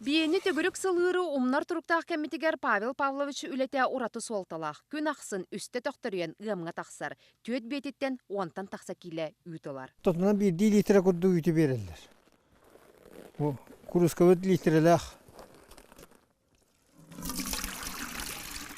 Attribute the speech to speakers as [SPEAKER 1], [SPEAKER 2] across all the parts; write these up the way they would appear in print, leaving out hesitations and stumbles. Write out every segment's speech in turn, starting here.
[SPEAKER 1] Биени төгүрүк сылыыры умнар туруктаах кемитигер Павел Павлович үлете ураты солталах. Күн ақсын үсте тоқтырыен ымға тақсар. Төт бетиттен уантан тақса келе үйтілар.
[SPEAKER 2] Тотмана bir litre kurdu ütü verirler. Bu kuruskavut litrelах.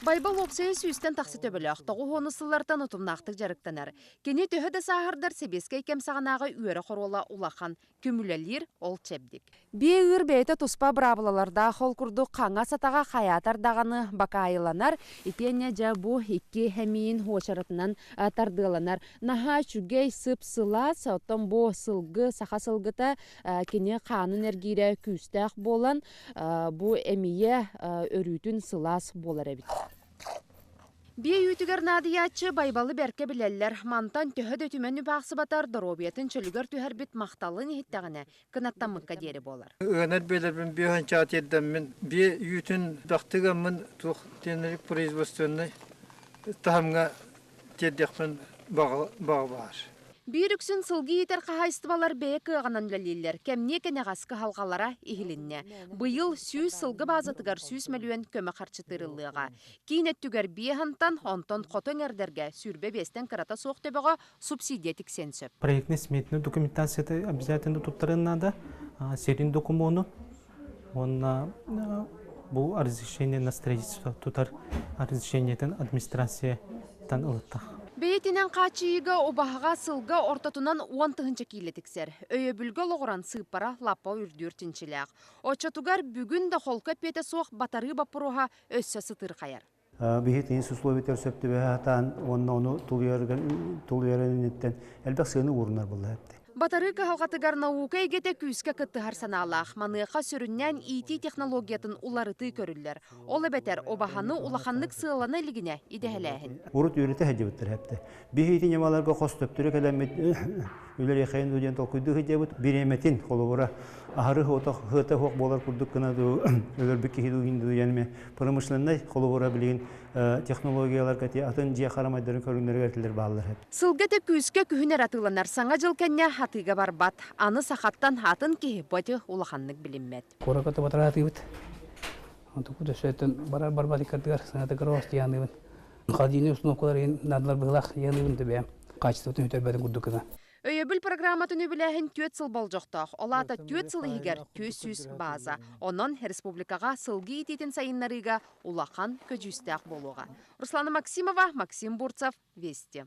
[SPEAKER 1] Байбал опсайы сүйістен тақсы төбіліқ, тоғы хонысылардан ұтымнақтық жарықтанар. Кені төхіді сағырдар себеске кемсағанағы үйері қорола улақан көмілелер ол чебдік. Бей ыр бейті тұспа бұрабылаларда қол күрді қаңа сатаға қаятардағаны бақа айыланар, итене жа бұ икки хәмейін хошарытынан тардыланар. Наха чүгей сып сыла, саутан бұ сылғы, сақа сылғыта кені қанын әргейрі күстәқ болан, бұ әмейе өрүтін сылас болар әбіт. Бие үйтігер надиятчы байбалы бәрке білелер. Мантан төхі дөтімен үпақсы батар дұробиетін чөлігер түхер біт мақталын ехіттіғіне кінаттан мұққа дері болар.
[SPEAKER 2] Önər belirmin bir hançat edəmin bir yütün dağtıgamın tuq tenerik производственный tahamga tedekmin bağı var.
[SPEAKER 1] Бүйріксін сылғы етер қағайстыбалар бәе кығанан ләлелер. Кәмне кәне ғасқы халғалара ихілінне. Бұйыл сүйіз сылғы базатығар сүйіз мәлуен көмі қарчытырылыға. Кейнет түгер бие хантан, онтон қотын әрдерге сүрбе бестен қырата соқ төбіға субсидия тіксен сөп.
[SPEAKER 3] Проектный сметную документацию обязательно тут надо, серийный документ, он был разрешение на строительство, тут разрешение администрации тан улыттах.
[SPEAKER 1] Бейтінен қачыйыға обағыға сылға ортатынан 10 тұхынча кейлетіксер. Өйі бүлгі лоғыран сыпара лапа үрдүртіншіліғ. Очатугар бүгін де холқа петі соқ батары бапыруға өссі сытыр қайар.
[SPEAKER 4] Бейхетейін сұсловитер сөпті бе хатан, оны тулуярынеттен әлбәқ сыны орынар болды әпті.
[SPEAKER 1] Батары кахалғатыгар наука егете күйіске кытты харсаналақ. Маныға сүріннен ити технологиятын уларыты көрілер. Олы бәтер обаханы улаханлық сыланы лігіне идәхіләхін.
[SPEAKER 4] Урут үйреті әдебіттір әпті. Бейхетейін емаларға қос төптірі кәләмет үйлер еқайын өден толқыйды хедебіт. Береметін қолы Ахары хыта хоқ болар күрдік кынады өлер бүкке хиду хинду яныме промышленный қолы білген технологиялар кәте атын жия қарамайдарын көрінлері кәртілер бағылар.
[SPEAKER 1] Сылға теп күйіске күхінер атыланар. Саңа жыл кәнне хатыға бар бат. Аны сақаттан хатын кеге бөті улаханлық білінмет.
[SPEAKER 5] Кора көті батыр атығыт. Анту күді сөйттен барар баты кірдігар саңаты кірост яныгын. Қадины установкалар надылар бұғылақ яныгын төбе. Качествотын өтер бәдің күрдікіна.
[SPEAKER 1] Өйебіл программатын өбіләхін төт сыл болжоқтақ. Олата төт сылы егер төсіз база. Онын республикаға сылғы ететін сайынларыға улақан көжістәқ болуға. Руслана Максимова, Максим Бурцев, Вести.